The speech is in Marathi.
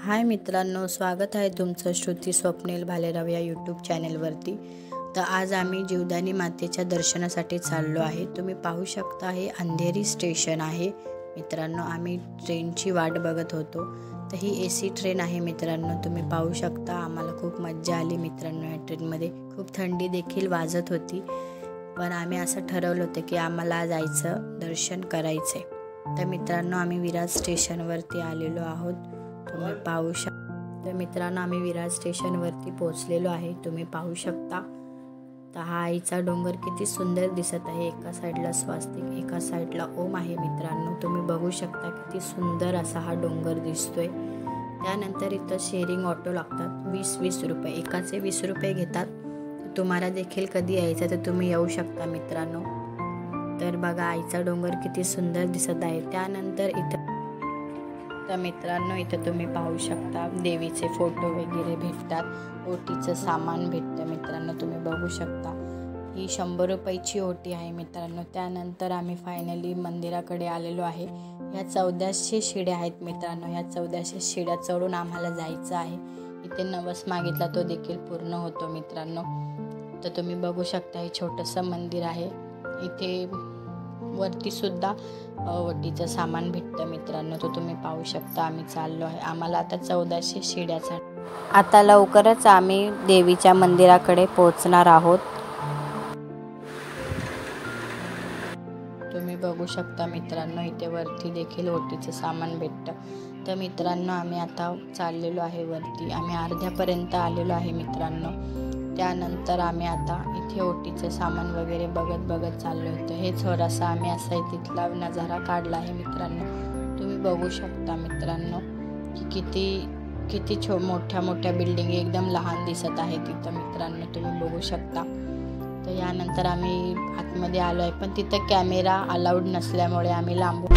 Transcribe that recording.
हाय मित्रांनो, स्वागत आहे तुमचं श्रुती स्वप्नील भालेराव या यूट्यूब चॅनलवरती। तर आज आम्ही जीवदानी मातेच्या दर्शनासाठी चाललो आहे। तुम्ही पाहू शकता हे अंधेरी स्टेशन आहे मित्रांनो। आम्ही ट्रेनची वाट बघत होतो। तर ही एसी ट्रेन आहे मित्रांनो, तुम्ही पाहू शकता। आम्हाला खूप मज्जा आली मित्रांनो या ट्रेनमध्ये। खूप थंडी देखील वाजत होती, पण आम्ही असं ठरवलं होतं की आम्हाला जायचं, दर्शन करायचे। तर मित्रांनो आम्ही विरार स्टेशनवरती आलेलो आहोत, तुम्ही पाहू शकता। तर मित्रांनो आम्ही विरार स्टेशनवरती पोहोचलेलो आहे, तुम्ही पाहू शकता। तर हा आईचा डोंगर किती सुंदर दिसत आहे। एका साईडला स्वास्तिक, एका साईडला ओम आहे मित्रांनो, तुम्ही बघू शकता किती सुंदर असा हा डोंगर दिसतोय। त्यानंतर इथं शेअरिंग ऑटो लागतात, 20-20 रुपये, एकाचे 20 रुपये घेतात। तुम्हाला देखील कधी यायचं तर तुम्ही येऊ शकता मित्रांनो। तर बघा आईचा डोंगर किती सुंदर दिसत आहे। त्यानंतर इथं तर मित्रांनो इथं तुम्ही पाहू शकता देवीचे फोटो वगैरे भेटतात, ओटीचं सामान भेटतं मित्रांनो, तुम्ही बघू शकता। ही 100 रुपयाची ओटी आहे मित्रांनो। त्यानंतर आम्ही फायनली मंदिराकडे आलेलो आहे। ह्या 1400 शिड्या आहेत मित्रांनो, ह्या 1400 शिड्या चढून आम्हाला जायचं आहे। इथे नवस मागितला तो देखील पूर्ण होतो मित्रांनो। तर तुम्ही बघू शकता हे छोटंसं मंदिर आहे। इथे वरती सुद्धा ओटीचं सामान भेटतं मित्रांनो, तो तुम्ही पाहू शकता। आम्ही चाललो आहे, आम्हाला आता 1400 शिड्याचा। आता लवकरच आम्ही देवीच्या मंदिराकडे पोहोचणार आहोत, तुम्ही बघू शकता मित्रांनो। इथे वरती देखील ओटीचं सामान भेटतं। तर मित्रांनो आम्ही आता चाललेलो आहे वरती, आम्ही अर्ध्यापर्यंत आलेलो आहे मित्रांनो। त्यानंतर आम्ही आता इथे ओटीचं सामान वगैरे बघत चाललो होतो। हे थोडासा आम्ही असा तिथला नजारा काढला आहे मित्रांनो, तुम्ही बघू शकता मित्रांनो की किती मोठ्या बिल्डिंग एकदम लहान दिसत आहे तिथं मित्रांनो, तुम्ही बघू शकता। तर यानंतर आम्ही आतमध्ये आलो आहे, पण तिथं कॅमेरा अलाउड नसल्यामुळे आम्ही लांबून